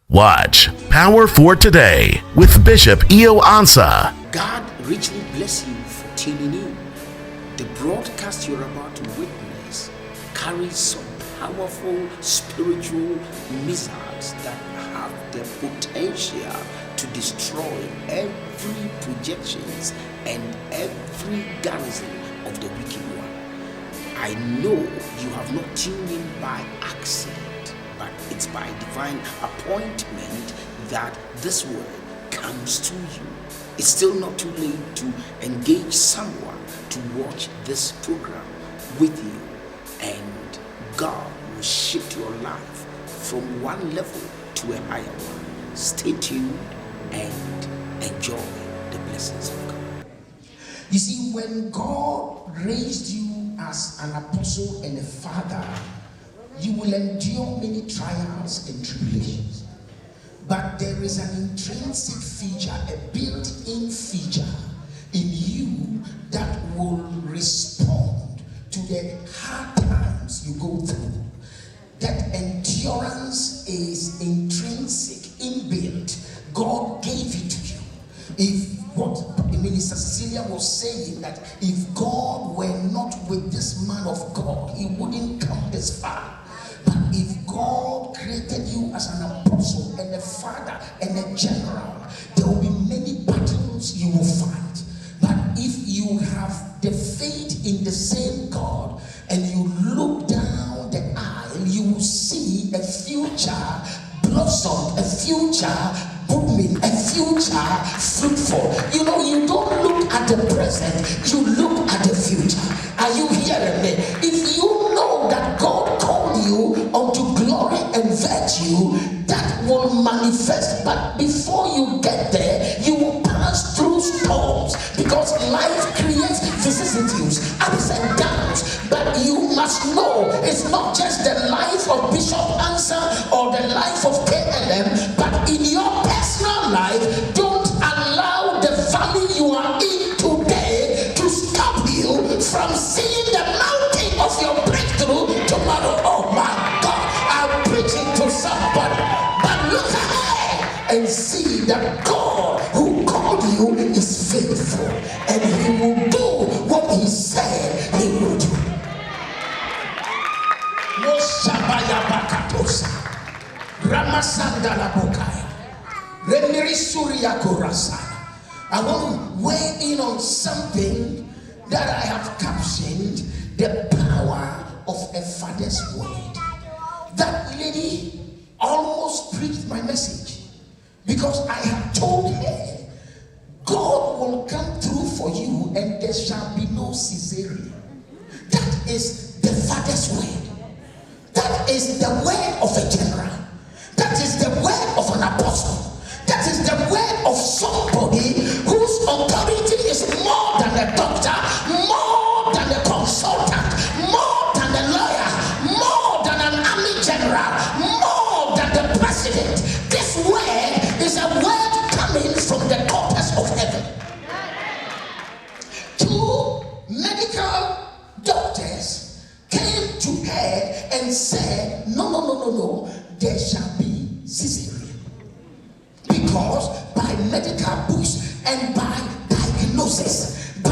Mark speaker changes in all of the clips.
Speaker 1: Watch Power for Today with Bishop Eo Ansa.
Speaker 2: God richly bless you for tuning in. The broadcast you're about to witness carries some powerful spiritual missiles that have the potential to destroy every projections and every garrison of the wicked one. I know you have not tuned in by accident, but it's by divine appointment that this word comes to you. It's still not too late to engage someone to watch this program with you, and God will shift your life from one level to a higher one. Stay tuned and enjoy the blessings of God. You see, when God raised you as an apostle and a father, you will endure many trials and tribulations. But there is an intrinsic feature, a built-in feature in you that will respond to the hard times you go through. That endurance is intrinsic, inbuilt. God gave it to you. If what Minister Cecilia was saying, that if God were not with this man of God, he wouldn't come this far. But if God created you as an apostle and a father and a general, there will be many battles you will fight. But if you have the faith in the same God and you look down the aisle, you will see a future blossom, a future booming, a future fruitful. You know, you don't look at the present, you look at the future. Are you hearing me? If you know that God called you unto glory and virtue, that will manifest. But before you get there, you will pass through storms, because life creates vicissitudes, ups and downs. But you must know it's not just the life of Bishop Ansa or the life of KLM, but in your personal life, don't allow the valley you are in today to stop you from seeing the mountain of your breakthrough tomorrow. Oh my God, I'm preaching to somebody. But look ahead and see that God who called you is faithful, and he will do what he said he will do. No Shabaya Bakatosa, Ramasanda Labokaya, Remiri Surya Korasa. I want to weigh in on something that I have captioned the power of a father's word. That lady almost preached my message, because I have told her God will come through for you and there shall be no cesarean. That is the father's word. That is the word of a general. That is the word of an apostle. That is the word of somebody whose authority is more than a doctor, more than a consultant, more than a lawyer, more than an army general, more than the president. This word is a word coming from the corpus of heaven. Two medical doctors came to her and said, no, there shall be cesarean. Because by medical books and by diagnosis, by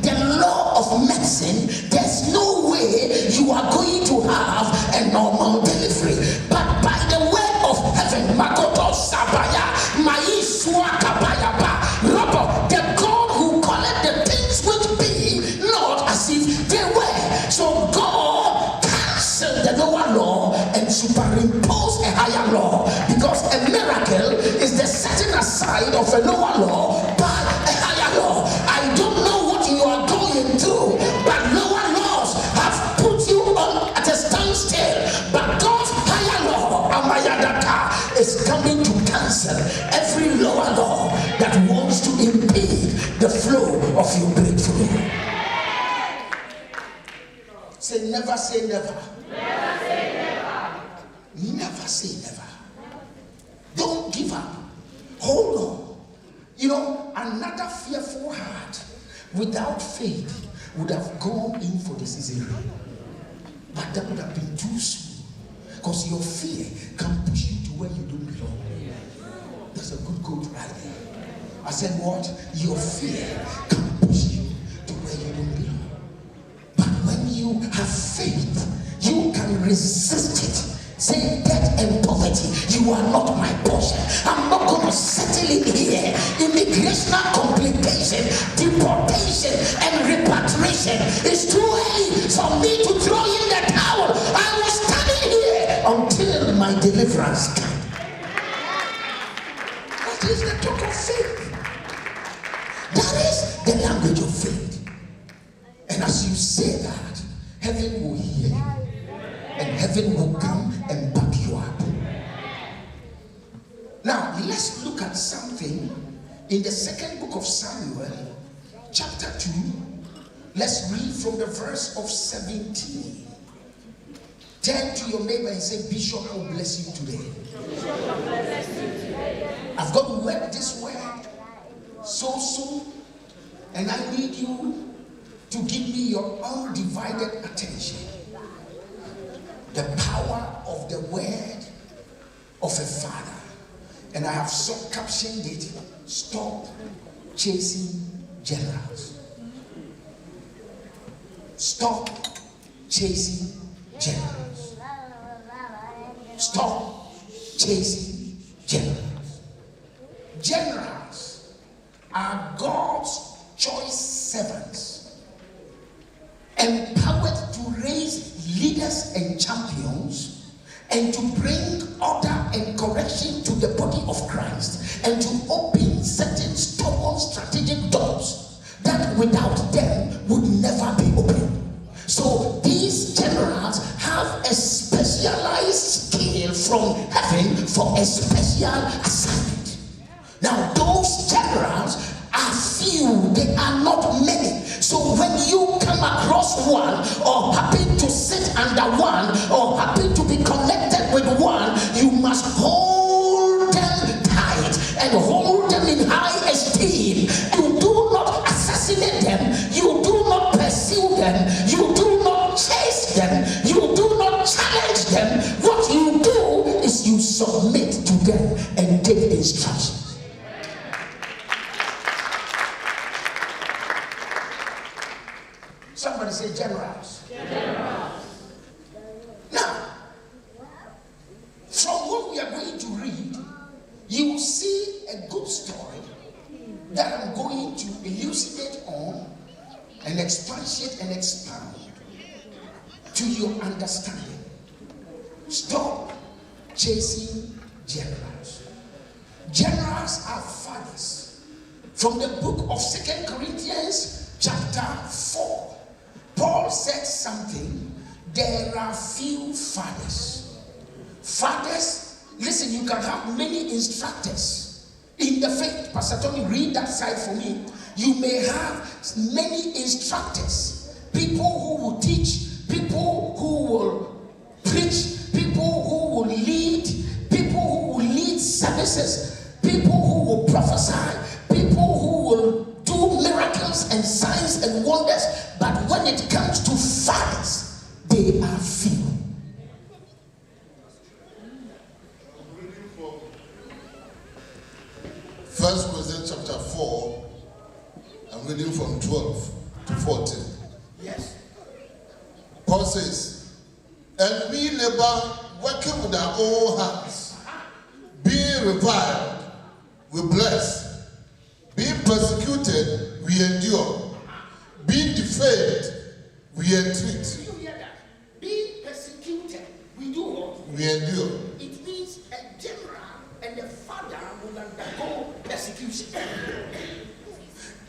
Speaker 2: the law of medicine, there's no way you are going to have a normal delivery. But by the word of heaven, Makoto Sabaya, Maiswa Kabayaba, Robo, the God who called the things which be not as if they were. So God canceled the lower law and superimposed a higher law, because a miracle is the setting aside of a lower law by a higher law. I don't know what you are going through, but lower laws have put you on at a standstill. But God's higher law, Amayadata, is coming to cancel every lower law that wants to impede the flow of your breakthrough. Say never say never. Never say never. Never say never. Don't give up. Hold on. You know, another fearful heart without faith would have gone in for the cesarean. But that would have been too soon. Because your fear can push you to where you don't belong. I said, what? Your fear can push you to where you don't belong. But when you have faith, you can resist it. Say, death and poverty, you are not my portion. I'm not going to settle in here. Immigrational complication, deportation, and repatriation. It's too early for me to throw in the towel. I will stand here until my deliverance comes. That is the talk of faith. That is the language of faith. And as you say that, heaven will hear you. And heaven will come and back you up. Now, let's look at something in the second book of Samuel, chapter 2. Let's read from the verse of 17. Turn to your neighbor and say, Bishop will bless you today. I've got to work this word so soon, and I need you to give me your undivided attention. The power of the word of a father. And I have captioned it, stop chasing generals. Stop chasing generals. Stop chasing generals. Generals are God's choice servants, empowered to raise leaders and champions, and to bring order and correction to the body of Christ, and to open certain stubborn strategic doors that without them would never be opened. So these generals have a specialized skill from heaven for a special assignment. Now those generals are few, they are not many. So when you come across one, or happen to sit under one, or happen to be connected with one, you must hold them tight and hold them in high esteem. You do not assassinate them, you do not pursue them, you do not chase them, you do not challenge them. What you do is you submit to them and take instructions. Somebody say generals. Generals. Now, from what we are going to read, you will see a good story that I'm going to elucidate on and expatiate and expound to your understanding. Stop chasing generals. Generals are fathers. From the book of 2 Corinthians chapter 4. Paul said something, there are few fathers. Fathers, listen, you can have many instructors in the faith. Pastor Tony, read that side for me. You may have many instructors, people who will teach, people who will preach, people who will lead, people who will lead services, people who will prophesy, people who will do miracles and signs and wonders. But when it comes to fathers, they are few.
Speaker 3: First Corinthians chapter 4, I'm reading from 12 to 14.
Speaker 2: Yes.
Speaker 3: Paul says, and we labor working with our own hands, being reviled, we bless, being persecuted, we endure, being defamed, we entreat.
Speaker 2: Do you hear that? Being persecuted, we do what?
Speaker 3: We endure.
Speaker 2: It means a general and a father will undergo persecution.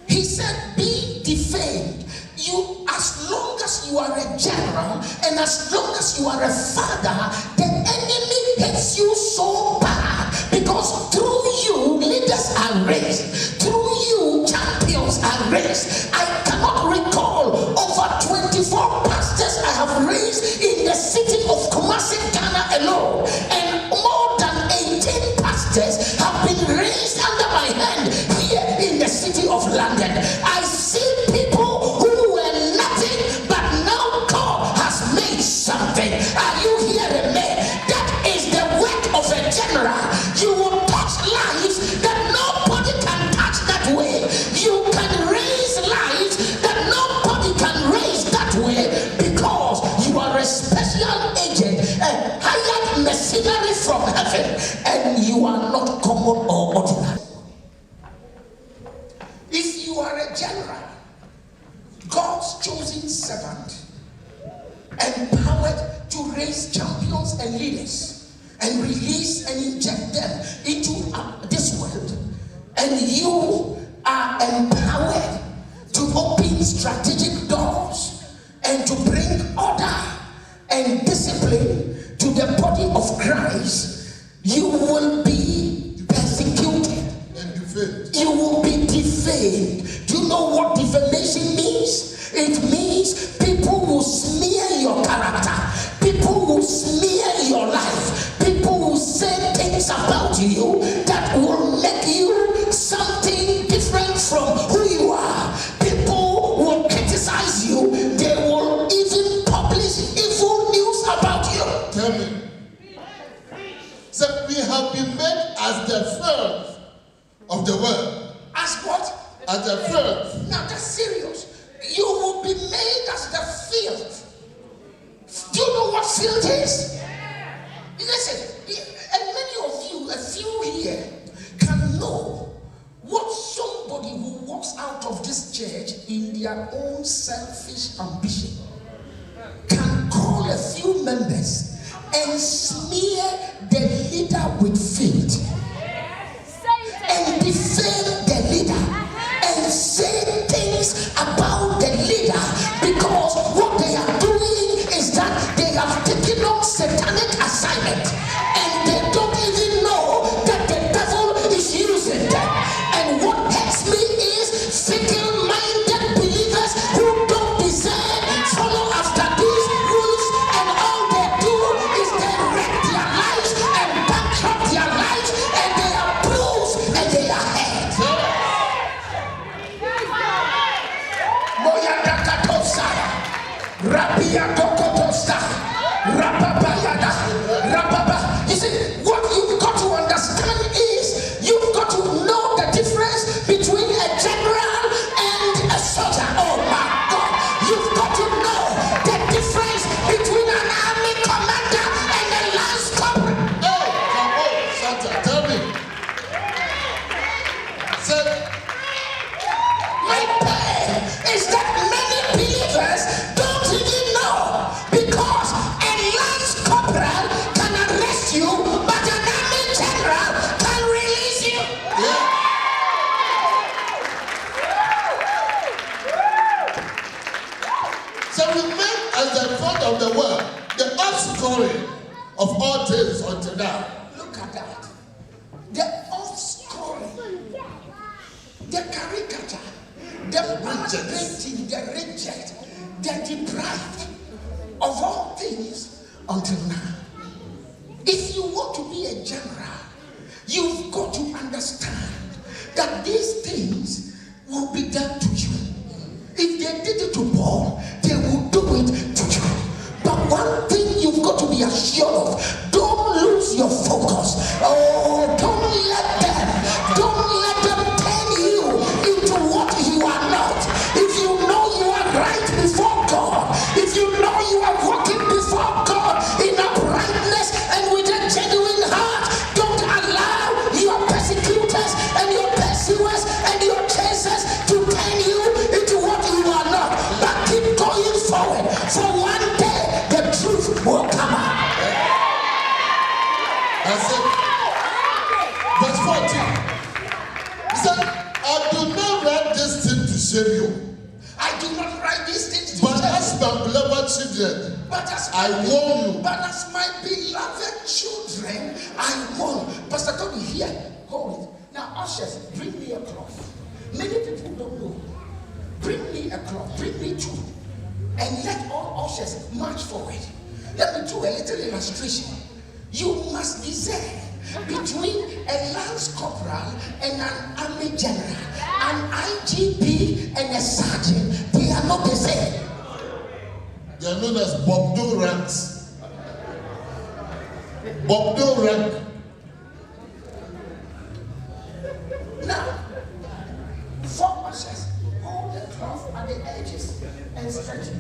Speaker 2: He said, be defamed. You, as long as you are a general and as long as you are a father, the enemy hates you so bad, because through you leaders are raised, through you champions are raised. I cannot recall over 24 pastors I have raised in the city of Kumasi, Ghana alone, and more than 18 pastors have been raised under my hand here in the city of London. I see people who were nothing, but now God has made something. Are you hearing me? That is the work of a general. You will touch from heaven, and you are not common or ordinary. If you are a general, God's chosen servant, empowered to raise champions and leaders and release and inject them into this world, and you are empowered to open strategic doors and to bring order and discipline to the body of Christ, you will be persecuted
Speaker 3: and defamed.
Speaker 2: You will be defamed. Do you know what defamation means? It means people will smear your character, people will smear your life, people will say things about you that will make you something different from who you are. People will criticize you, they will even publish evil news about you.
Speaker 3: Tell me. So we have been made as the filth of the world.
Speaker 2: As what?
Speaker 3: As the filth.
Speaker 2: Now that's serious. You will be made as the filth. Do you know what filth is? Listen, and many of you, a few here, can know what somebody who walks out of this church in their own selfish ambition can call a few members and smear the leader with filth and defame the leader and say things about the leader, because what they are doing is that they have taken up satanic assignment and they don't even know that the devil is using them. And what hurts me is fickle-minded believers who don't deserve follow after these rules, and all they do is they wreck their lives and bankrupt their lives, and they are bruised and they are hurt. You see, what you've got to understand is you've got to know the difference between a general and a soldier. Oh my God, you've got to know the difference between an army commander and a lance corporal.
Speaker 3: Hey, come on, Santa, tell me. Say,
Speaker 2: My pain is that many believers don't even know, because a lance corporal can arrest you, but an army general can release you.
Speaker 3: yeah. So we made as the front of the world, the offscouring of all things until now.
Speaker 2: Look at that. The offscoring, the caricature, the painting, the reject, the deprived of all things until now. If you want to be a general, you've got to understand that these things will be done to you. If they did it to Paul, they will do it to you. But one thing you've got to be assured of, don't lose your focus. Oh, don't let them turn you into what you are not. If you know you are right before God, if you know you are walking before God in uprightness and with a genuine heart, don't allow your persecutors and your pursuers and your chasers to turn you into what you are not. But keep going forward, for one day the truth will come out.
Speaker 3: That's it. Verse 14. He said, I do not write this thing to shame you,
Speaker 2: I do not write these things to
Speaker 3: but
Speaker 2: shame
Speaker 3: as my beloved children,
Speaker 2: But as
Speaker 3: I warn you.
Speaker 2: But as my beloved children, I warn. Pastor Tony, here, hold it. Now, ushers, bring me a cloth. Many people don't know. Bring me a cloth. Bring me two. And let all ushers march forward. Let me do a little illustration. You must discern between a lance corporal and an army general, an IGP and a sergeant. They are not the same.
Speaker 3: They are known as Bobdo ranks. Bobdo rank.
Speaker 2: Now, 4 ushers hold the cloth at the edges and stretch it.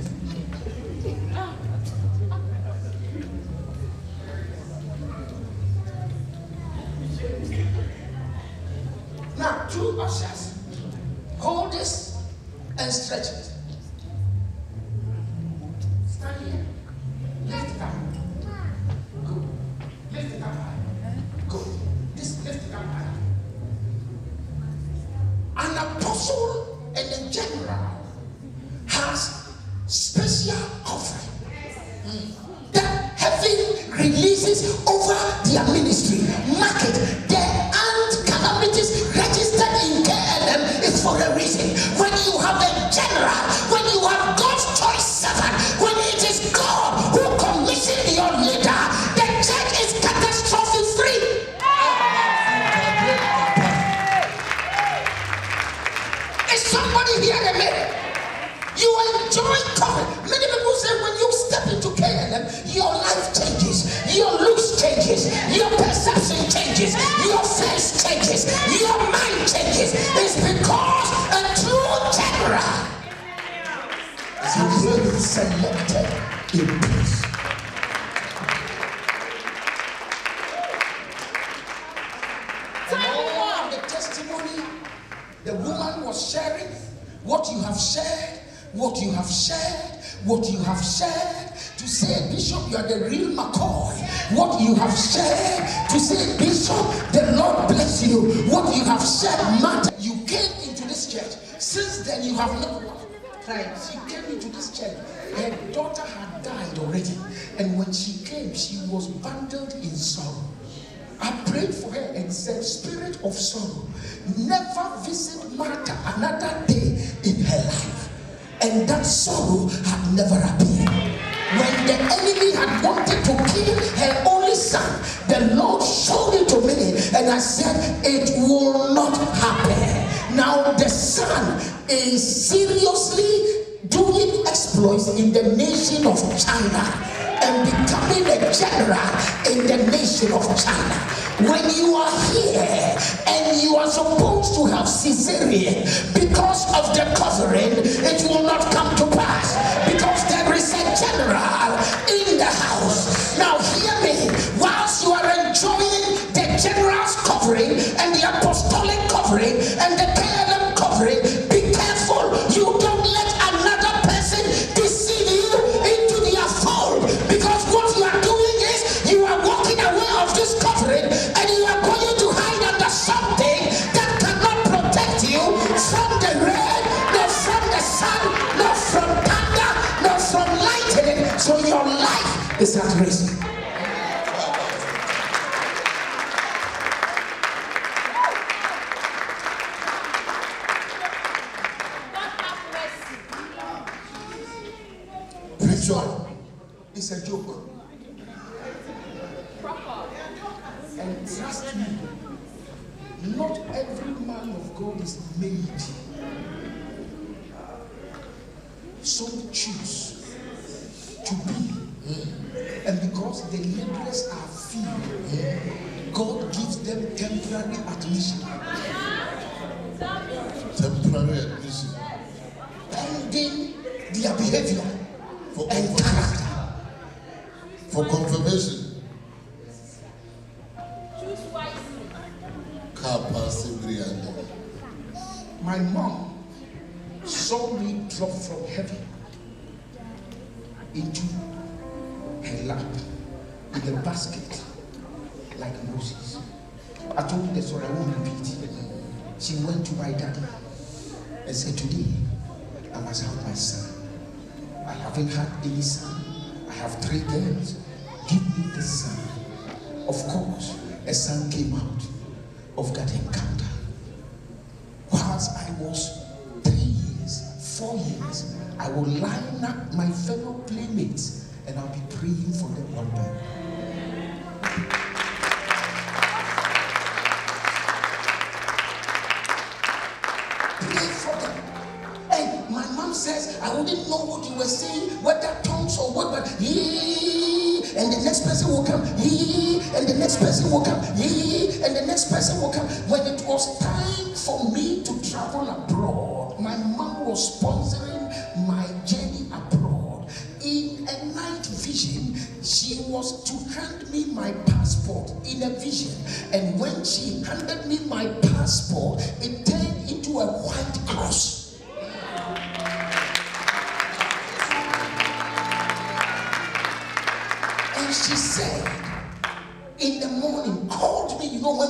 Speaker 2: have two ushers. Hold this and stretch it. Stand here. Lift it up. Good. Lift it up high. Good. This lift it up high. An apostle and a general has special offering that heaven releases over their ministry. Mark it. There aren't calamities registered in KLM is for a reason. When you have a general, when you have God's choice servant, when it is God who commissioned your leader, the church is catastrophe free. Is somebody here a minute? You enjoy coming. Many people say when you step into KLM, your life changes, your looks changes, your perception changes, your face changes, your mind changes. It's because a true general is really selected in peace. And all the testimony the woman was sharing, what you have shared, what you have shared, what you have shared, to say, Bishop, you are the real McCoy. What you have shared, to say, Bishop, the Lord bless you. What you have shared matter. You came into this church. Since then, you have not tried. She came into this church. Her daughter had died already. And when she came, she was bundled in sorrow. I prayed for her and said, Spirit of sorrow, never visit Martha another day in her life. And that sorrow had never appeared. When the enemy had wanted to kill her only son, the Lord showed it to me, and I said, it will not happen. Now the son is seriously doing exploits in the nation of China and becoming a general in the nation of China. When you are here and you are supposed to have cesarean, because of the covering, it will not come to pass, because there is a general in the house. Now hear me, whilst you are enjoying the general's covering and the apostolic covering and the KLM covering, be careful you don't let another person deceive you into their fold, because what you are doing is you are walking away of this covering and you are going to hide under something that cannot protect you from the rain, nor from the sun, nor from thunder, nor from lightning. So your life is at risk. It's a joke. And trust me, not every man of God is made. Some choose to be. And because the laborers are few, God gives them temporary admission.
Speaker 3: Temporary admission.
Speaker 2: Pending their behavior and character.
Speaker 3: For confirmation.
Speaker 2: My mom saw me drop from heaven into her lap in a basket like Moses. I told her the story, I won't repeat it. She went to my daddy and said, today I must have my son. I haven't had any son. I have 3 girls. Give me the son. Of course, a son came out of that encounter. Whilst I was 3 years, 4 years, I will line up my fellow playmates and I'll be praying for them one by one. Pray for them. And my mom says, I wouldn't know what you were saying, whether tongues or what, but and the next person will come, and the next person will come, and the next person will come. When it was time for me to travel abroad, my mom was sponsoring my journey abroad. In a night vision, she was to hand me my passport passport in a vision, and when she handed me my passport, it turned into a white cross. And she said, in the morning, called me, when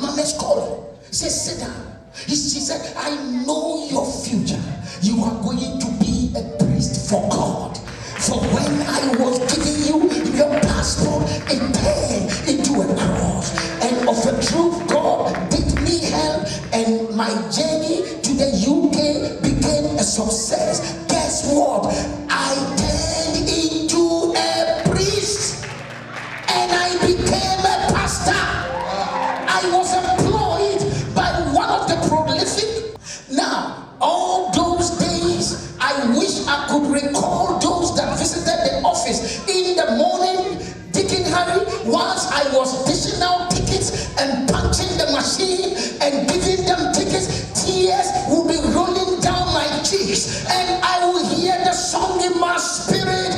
Speaker 2: mama's calling, said, sit down. She said, I know your future. You are going to be a priest for God. For when I was giving you your passport, it turned into a cross. And of a truth, God did me help, and my journey to the UK became a success. Guess what? I turned into a priest, and I became a pastor. I was employed by one of the prolific. Now, all those days, I wish I could recall those that visited the office in the morning, Deacon Harry, whilst I was dishing out tickets and punching the machine and giving them tickets, tears will be rolling down my cheeks, and I will hear the song in my spirit,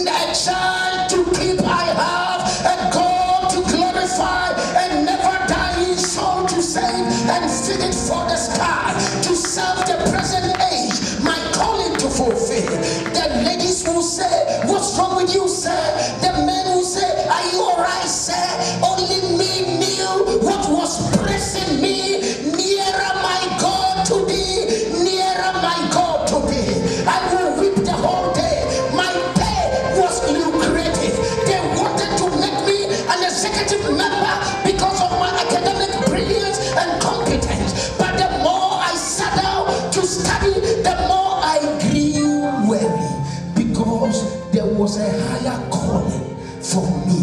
Speaker 2: a child to keep I have, a God to glorify, and never dying soul to save, and fitted for the sky, to serve the present age, my calling to fulfill. The ladies will say, what's wrong with you, sir? The men will say, are you alright, sir? Only me knew what was pressing me. Nearer my God to thee, nearer my God to thee. I will weep the whole day. My pay was lucrative. They wanted to make me an executive member because of my academic brilliance and competence. But the more I sat down to study, the more I grew weary, because there was a higher calling for me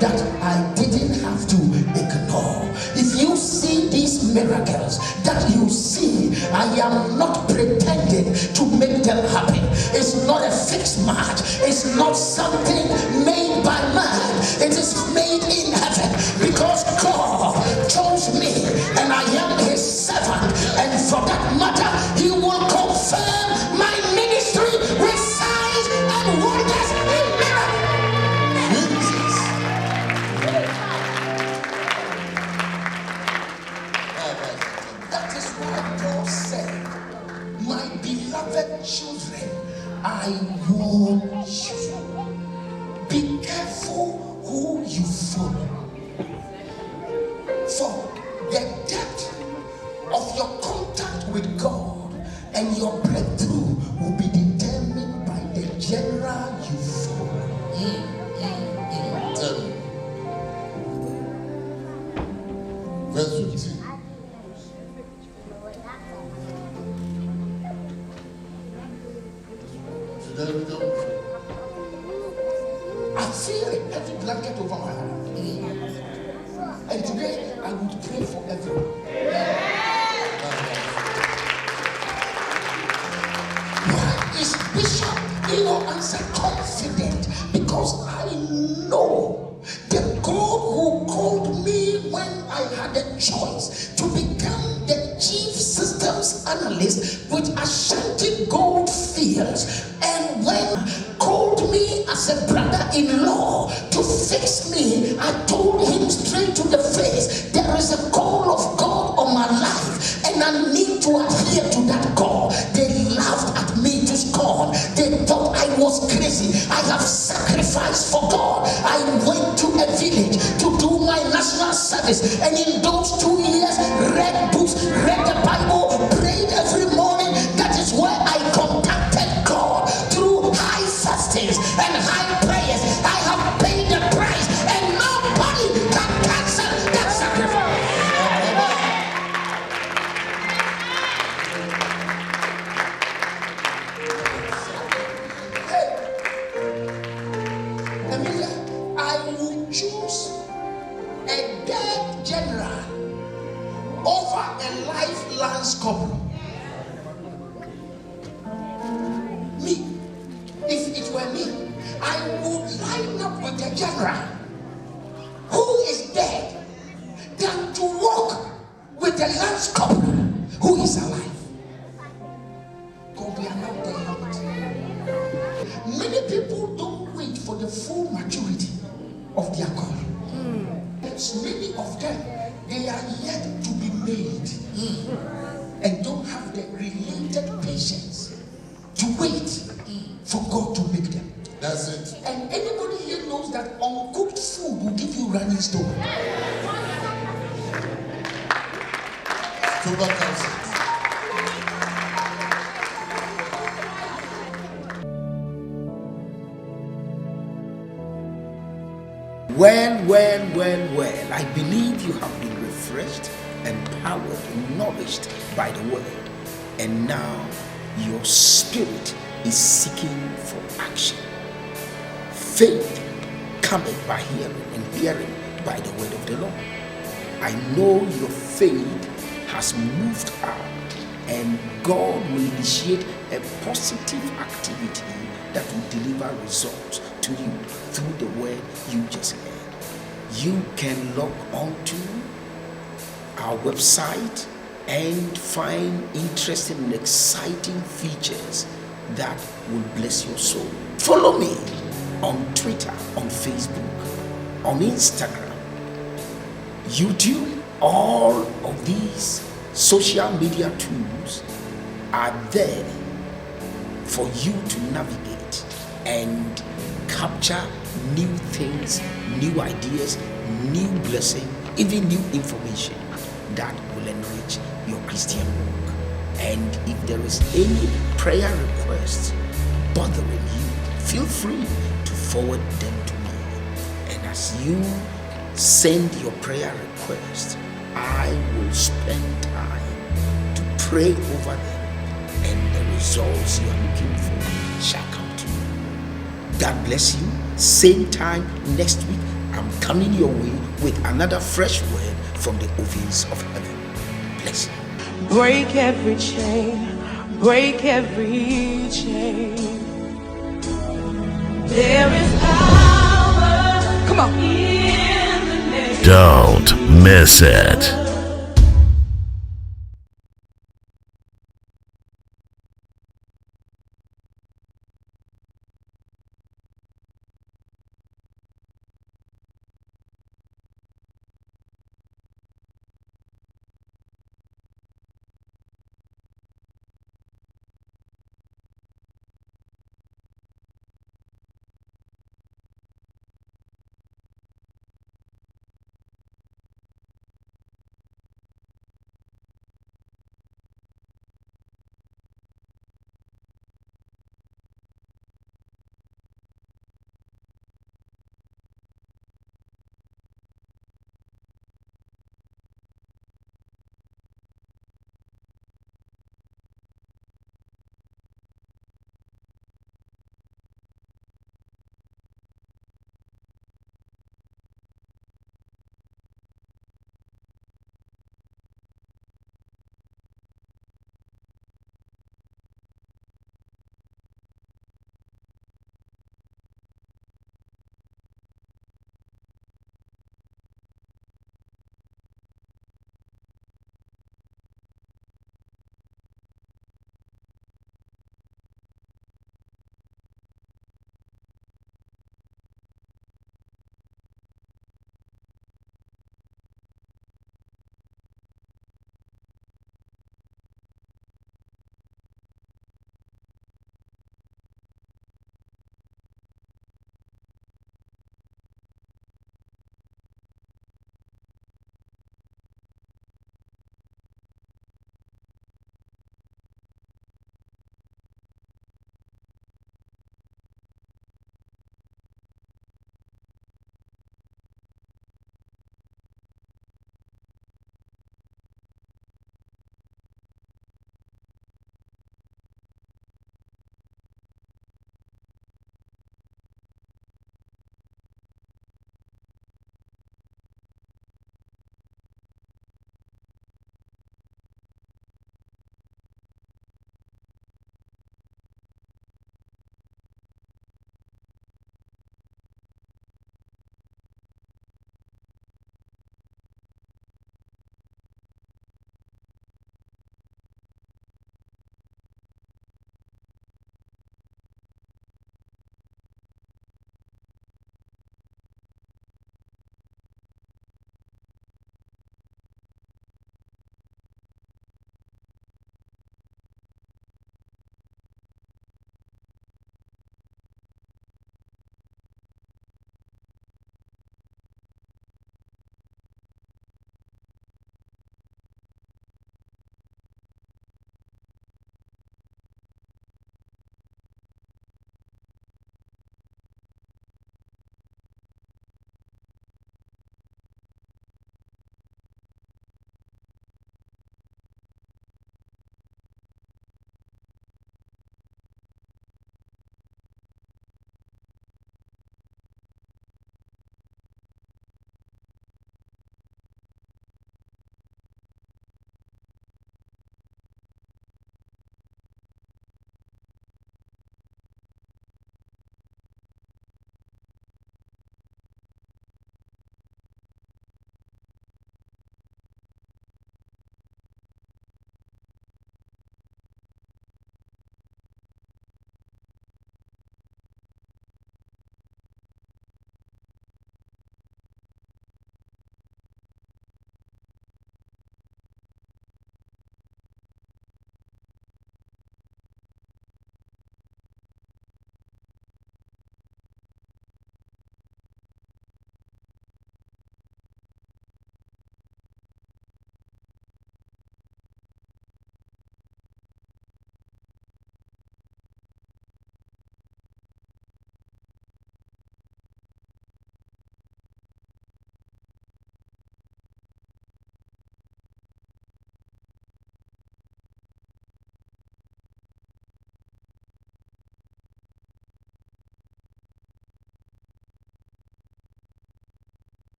Speaker 2: that I didn't have to ignore. If you see these miracles that you see, I am not pretending to make them happen. It's not a fixed match. It's not something made by man. It is made in heaven, because God chose me and I am his servant, and for that matter, he will confirm my ministry with signs and wonders and miracles. That is why Paul said, my beloved children, I warn you, be careful who you follow, for the depth of your contact with God and your breakthrough will be determined by the general you follow.
Speaker 3: Verse 15.
Speaker 2: I feel a heavy blanket over my heart. And today I would pray for everyone. Why is Bishop answer confident? Because I know the God who called me when I had a choice to become the chief systems analyst with Ashanti Gold Fields, and when called me as a brother-in-law to fix me, I told him straight to the face, there is a call of God on my life and I need to adhere to that call. They laughed at me to scorn. They thought I was crazy. I have sacrificed for God. I went to a village to do my national service, and in those 2 years read books, read the Bible, prayed every morning. That is where I contacted God through high fastings and high prayers. I have paid the price, and nobody can cancel that sacrifice. Hey, Emilia, I will choose a dead general over a life lance couple. Me, if it were me, I would line up with a general who is dead than to walk with a lance couple who is alive. God, we are not there yet. Many people don't wait for the full maturity of their calling. many of them, they are yet to be made and don't have the related patience to wait for God to make them.
Speaker 3: That's it.
Speaker 2: And anybody here knows that uncooked food will give you running stomach.
Speaker 3: Super cancer.
Speaker 2: Well. I believe you have been refreshed, empowered, nourished by the word. And now your spirit is seeking for action. Faith cometh by hearing, and hearing by the word of the Lord. I know your faith has moved out, and God will initiate a positive activity that will deliver results to you through the word you just heard. You can log on to our website and find interesting and exciting features that will bless your soul. Follow me on Twitter, on Facebook, on Instagram, YouTube. All of these social media tools are there for you to navigate and capture new things, new ideas, new blessing, even new information that will enrich your Christian walk. And if there is any prayer request bothering you, feel free to forward them to me. And as you send your prayer request, I will spend time to pray over them, and the results you are looking for shall come to you. God bless you. Same time next week, I'm coming your way with another fresh word from the ovens of heaven. Bless you.
Speaker 4: Break every chain, break every chain. There is power. Come on. In the name.
Speaker 1: Don't miss it.